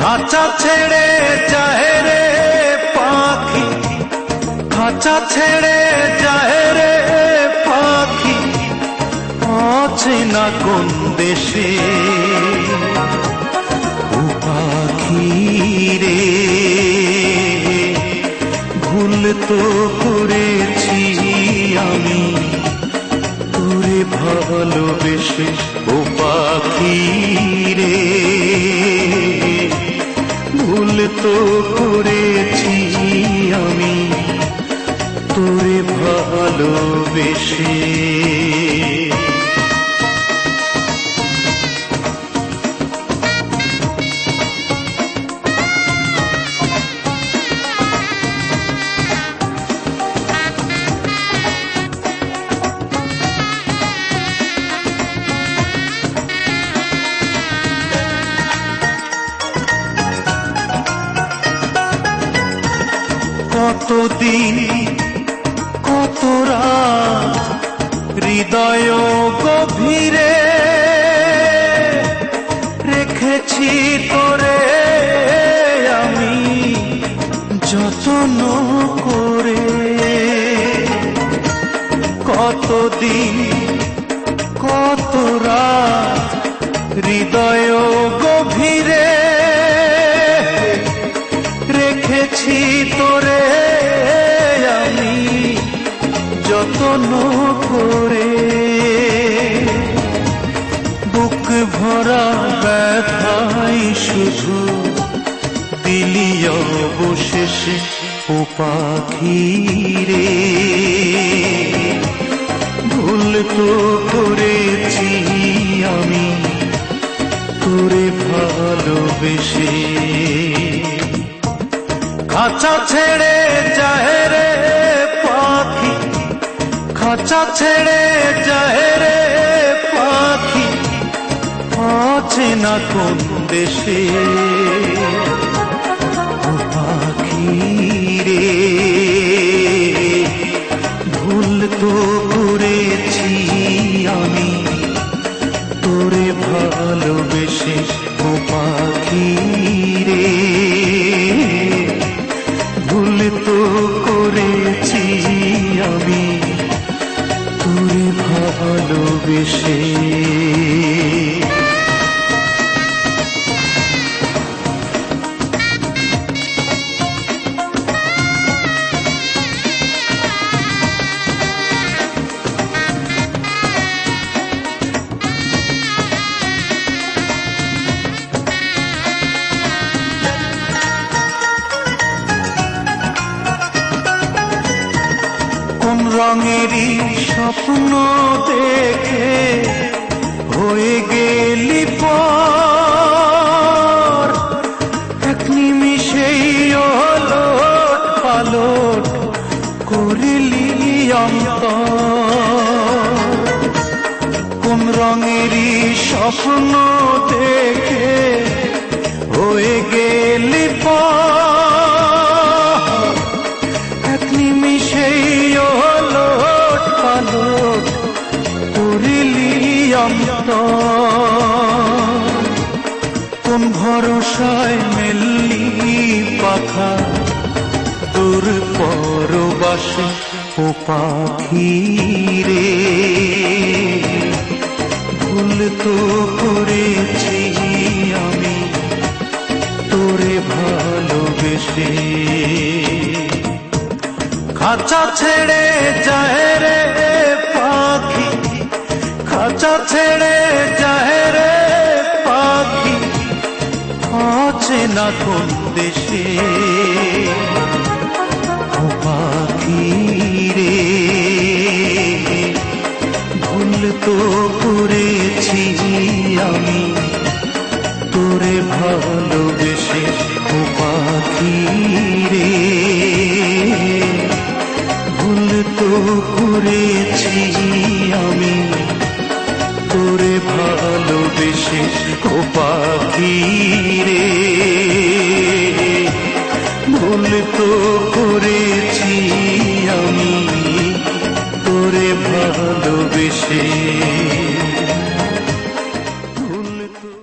খাঁচা ছেড়ে যায় রে পাখি, খাঁচা ছেড়ে যায় রে পাখি, অচেনা কোন দেশে। ও পাখি রে, ভুল তো করেছি আমি তোরে ভালোবেসে। ও পাখি রে, ভুল তো করেছি আমি তোরে ভালোবেসে। কতদিন কত রাত হৃদয় গভীরে রেখেছি তোরে আমি যত্ন করে। কতদিন কত রাত হৃদয় গভীরে রেখেছি তোরে আমি যত্ন করে। বুক ভরা ব্যথাই শুধু দিলি অবশেষে। ও পাখি রে, ভুল তো করেছি আমি তোরে ভালোবেসে। খাঁচা ছেড়ে যায় রে পাখি, খাঁচা ছেড়ে যায় রে পাখি, অচেনা কোন দেশে। ও পাখি রে, ভুল তো করেছি আমি তোরে ভালোবেসে। ও পাখি রে, ভুল তো করেছি আমি তোরে ভালোবেসে। কোন রঙেরই স্বপ্ন দেখে হয়ে গেলি পর, এক নিমিষেই ওলট পালট করিলি অন্তর। কোন রঙেরই স্বপ্ন দেখে হয়ে গেলি পর, এক নিমিষেই ওলট পালট করিলি অন্তর। কোন ভরসায় মেললি পাখা দূর পরবাসে। ও পাখি রে, ভুল তো করেছি আমি তোরে ভালোবেসে। খাঁচা ছেড়ে যায় রে পাখি, খাঁচা ছেড়ে যায় রে পাখি, অচেনা কোন দেশে। ও পাখি রে, ভুল তো করেছি আমি তোরে ভালোবেসে। ও পাখি রে, ভুল তো করেছি আমি তোরে ভালোবেসে। ও পাখি রে, ভুল তো করেছি আমি তোরে ভালোবেসে।